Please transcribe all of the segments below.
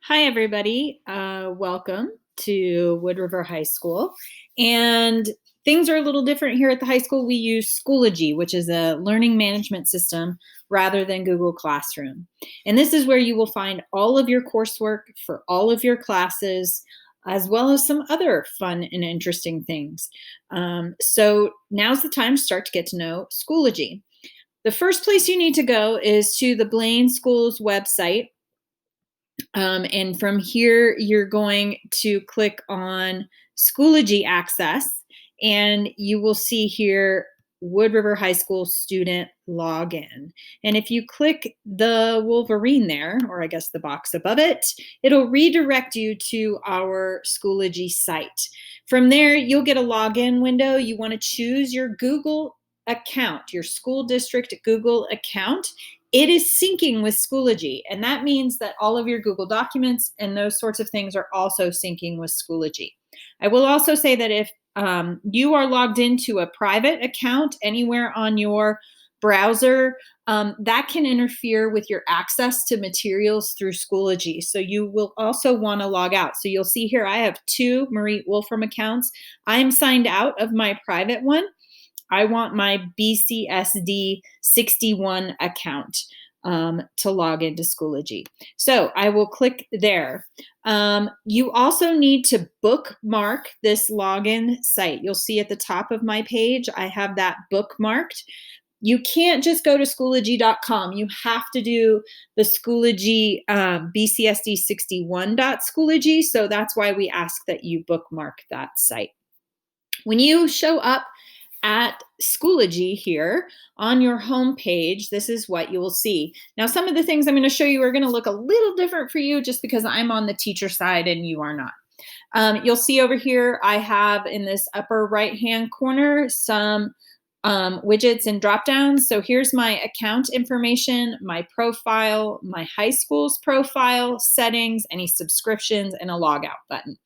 Hi, everybody. Welcome to Wood River High School. And things are a little different here at the high school. We use Schoology, which is a learning management system rather than Google Classroom. And this is where you will find all of your coursework for all of your classes, as well as some other fun and interesting things. So now's the time to start to get to know Schoology. The first place you need to go is to the Blaine Schools website. And from here, you're going to click on Schoology Access, and you will see here Wood River High School student login. And if you click the Wolverine there, or I guess the box above it, it'll redirect you to our Schoology site. From there, you'll get a login window. You want to choose your Google account, your school district Google account. It is syncing with Schoology, and that means that all of your Google documents and those sorts of things are also syncing with Schoology. I will also say that if you are logged into a private account anywhere on your browser, that can interfere with your access to materials through Schoology. So you will also want to log out. So you'll see here I have two Marie Wolfram accounts. I'm signed out of my private one. I want my BCSD 61 account to log into Schoology. So I will click there. You also need to bookmark this login site. You'll see at the top of my page, I have that bookmarked. You can't just go to Schoology.com. You have to do the Schoology BCSD61.Schoology. So that's why we ask that you bookmark that site. When you show up at Schoology here on your home page, this is what you will see. Now, some of the things I'm going to show you are going to look a little different for you just because I'm on the teacher side and you are not. You'll see over here, I have in this upper right-hand corner some widgets and drop downs. So here's my account information, my profile, my high school's profile, settings, any subscriptions, and a logout button.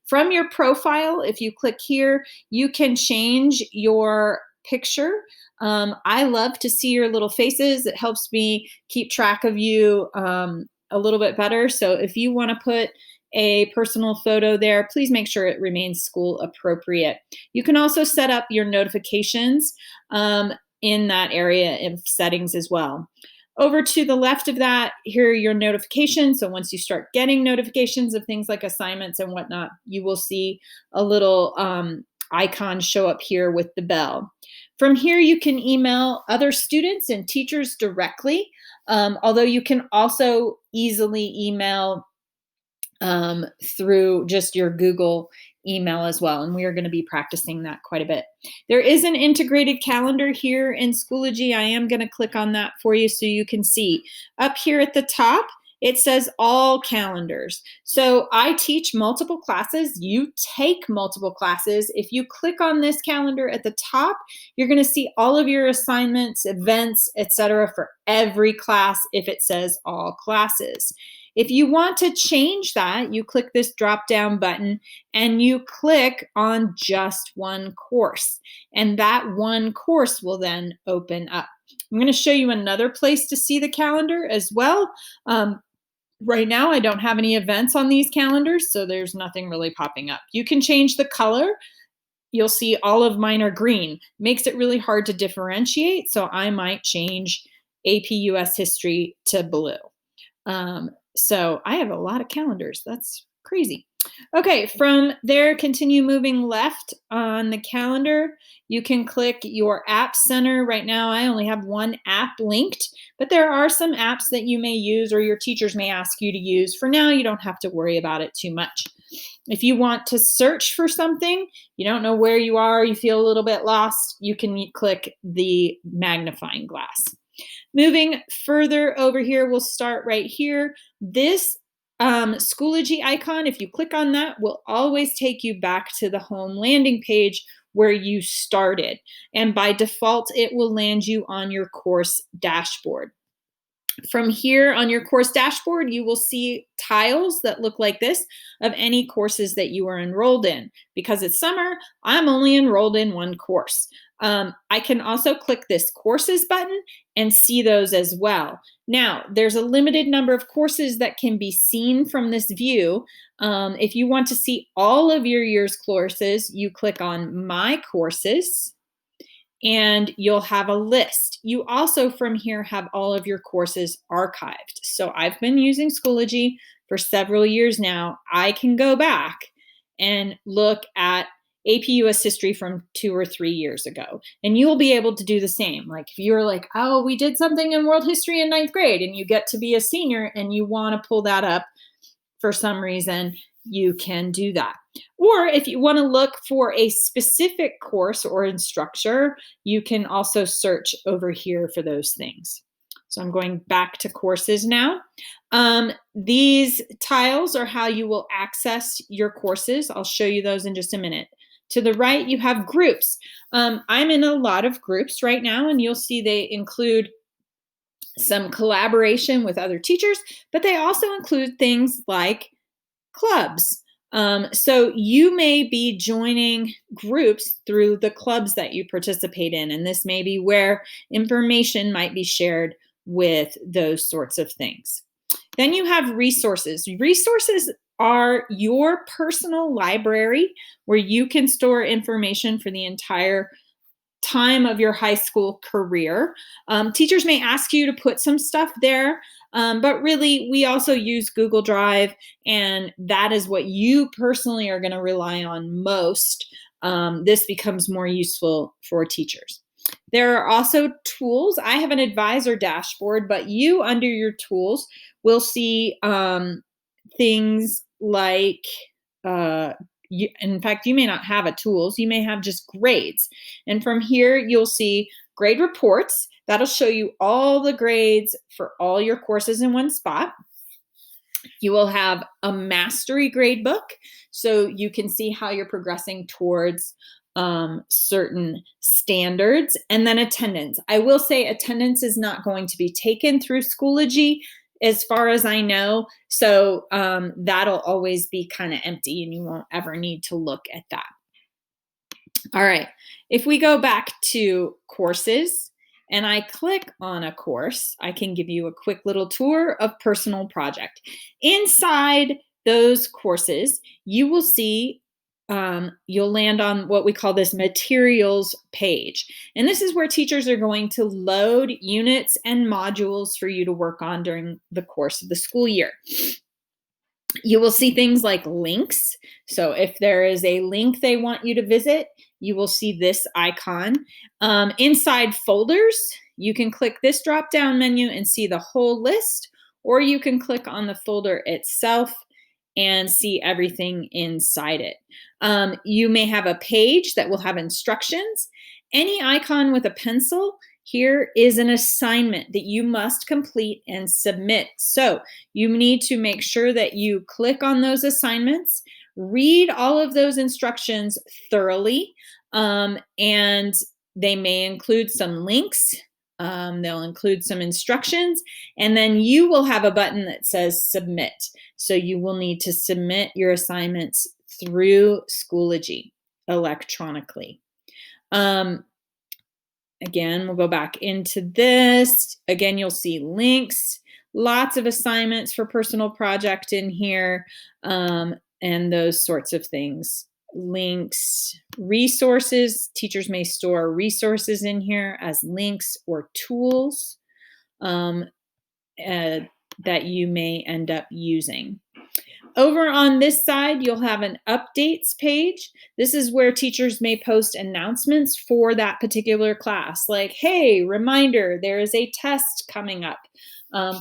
From your profile, if you click here, you can change your picture. I love to see your little faces. It helps me keep track of you a little bit better. So if you want to put a personal photo there, please make sure it remains school appropriate. You can also set up your notifications in that area of settings as well. Over to the left of that, here are your notifications. So once you start getting notifications of things like assignments and whatnot, you will see a little icon show up here with the bell. From here, you can email other students and teachers directly, although you can also easily email through just your Google email as well. And we are going to be practicing that quite a bit. There is an integrated calendar here in Schoology. I am going to click on that for you so you can see. Up here at the top, it says all calendars. So I teach multiple classes. You take multiple classes. If you click on this calendar at the top, you're going to see all of your assignments, events, etc. for every class if it says all classes. If you want to change that, you click this drop-down button and you click on just one course. And that one course will then open up. I'm going to show you another place to see the calendar as well. Right now, I don't have any events on these calendars, so there's nothing really popping up. You can change the color. You'll see all of mine are green. Makes it really hard to differentiate, so I might change AP US History to blue. So I have a lot of calendars. That's crazy. Okay, from there, continue moving left on the calendar. You can click your app center. Right now, I only have one app linked, but there are some apps that you may use or your teachers may ask you to use. For now, you don't have to worry about it too much. If you want to search for something, you don't know where you are, you feel a little bit lost, you can click the magnifying glass. Moving further over here, we'll start right here. This Schoology icon, if you click on that, will always take you back to the home landing page where you started. And by default, it will land you on your course dashboard. From here on your course dashboard, you will see tiles that look like this of any courses that you are enrolled in. Because it's summer, I'm only enrolled in one course. I can also click this courses button and see those as well. Now, there's a limited number of courses that can be seen from this view. If you want to see all of your year's courses, you click on My Courses, and you'll have a list. You also from here have all of your courses archived. So I've been using Schoology for several years now. I can go back and look at AP US history from 2 or 3 years ago. And you'll be able to do the same. Like if you're like, oh, we did something in world history in 9th grade and you get to be a senior and you want to pull that up for some reason, you can do that. Or if you want to look for a specific course or instructor, you can also search over here for those things. So I'm going back to courses now. These tiles are how you will access your courses. I'll show you those in just a minute. To the right, you have groups. I'm in a lot of groups right now, and you'll see they include some collaboration with other teachers, but they also include things like clubs. So you may be joining groups through the clubs that you participate in, and this may be where information might be shared with those sorts of things. Then you have resources. Resources are your personal library where you can store information for the entire time of your high school career. Teachers may ask you to put some stuff there, but really we also use Google Drive, and that is what you personally are going to rely on most. This becomes more useful for teachers. There are also tools. I have an advisor dashboard, but you under your tools will see things like, in fact, you may not have a tools, you may have just grades. And from here, you'll see grade reports. That'll show you all the grades for all your courses in one spot. You will have a mastery grade book, so you can see how you're progressing towards certain standards. And then attendance. I will say attendance is not going to be taken through Schoology as far as I know. So that'll always be kind of empty and you won't ever need to look at that. All right, if we go back to courses and I click on a course, I can give you a quick little tour of personal project. Inside those courses, you will see you'll land on what we call this materials page. And this is where teachers are going to load units and modules for you to work on during the course of the school year. You will see things like links. So if there is a link they want you to visit, you will see this icon. Inside folders, you can click this drop-down menu and see the whole list, or you can click on the folder itself and see everything inside it. You may have a page that will have instructions. Any icon with a pencil here is an assignment that you must complete and submit. So you need to make sure that you click on those assignments, read all of those instructions thoroughly, and they may include some links. They'll include some instructions, and then you will have a button that says submit. So you will need to submit your assignments through Schoology electronically. Again, we'll go back into this. Again, you'll see links, lots of assignments for personal project in here, and those sorts of things. Links, resources. Teachers may store resources in here as links or tools that you may end up using. Over on this side, you'll have an updates page. This is where teachers may post announcements for that particular class. Like, hey, reminder, there is a test coming up.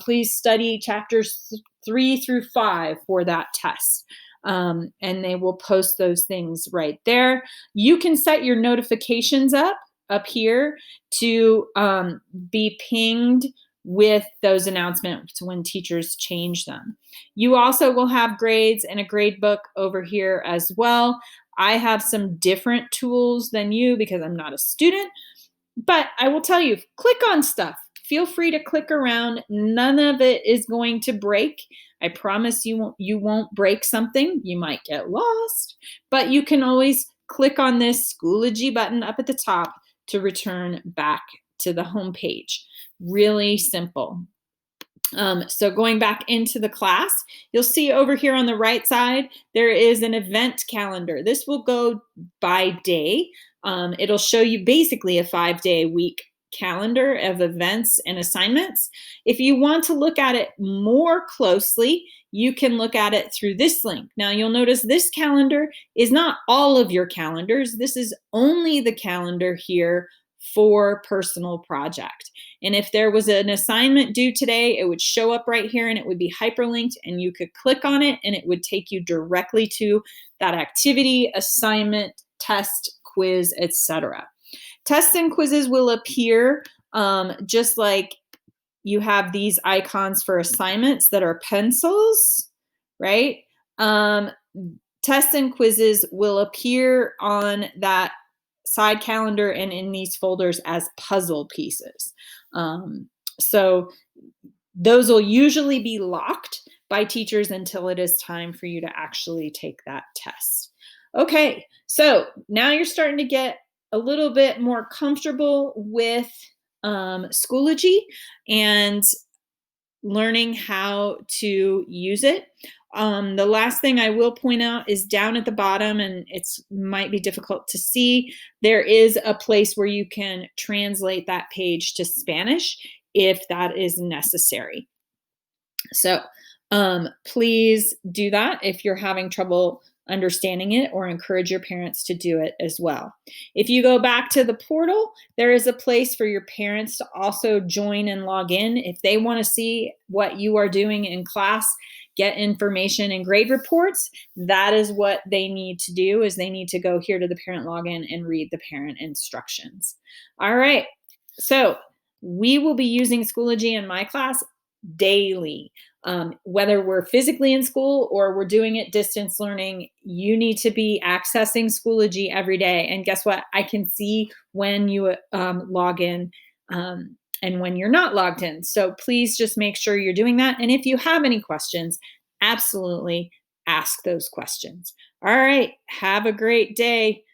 Please study chapters 3 through 5 for that test. And they will post those things right there. You can set your notifications up here to be pinged with those announcements when teachers change them. You also will have grades and a grade book over here as well. I have some different tools than you because I'm not a student, but I will tell you, click on stuff. Feel free to click around. None of it is going to break. I promise you won't break something. You might get lost, but you can always click on this Schoology button up at the top to return back to the home page. Really simple. So going back into the class, you'll see over here on the right side, there is an event calendar. This will go by day. It'll show you basically a 5-day week calendar of events and assignments. If you want to look at it more closely, you can look at it through this link. Now you'll notice this calendar is not all of your calendars. This is only the calendar here for personal project. And if there was an assignment due today, it would show up right here and it would be hyperlinked and you could click on it and it would take you directly to that activity, assignment, test, quiz, etc. Tests and quizzes will appear just like you have these icons for assignments that are pencils, right? Tests and quizzes will appear on that side calendar and in these folders as puzzle pieces. So those will usually be locked by teachers until it is time for you to actually take that test. Okay, so now you're starting to get a little bit more comfortable with Schoology and learning how to use it. The last thing I will point out is down at the bottom, and it might be difficult to see, there is a place where you can translate that page to Spanish if that is necessary. So please do that if you're having trouble understanding it, or encourage your parents to do it as well. If you go back to the portal, there is a place for your parents to also join and log in if they want to see what you are doing in class, get information and grade reports. That is what they need to do, is they need to go here to the parent login and read the parent instructions. All right, so we will be using Schoology in my class daily. Whether we're physically in school or we're doing it distance learning, you need to be accessing Schoology every day. And guess what? I can see when you log in and when you're not logged in. So please just make sure you're doing that. And if you have any questions, absolutely ask those questions. All right, have a great day.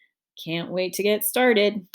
Can't wait to get started.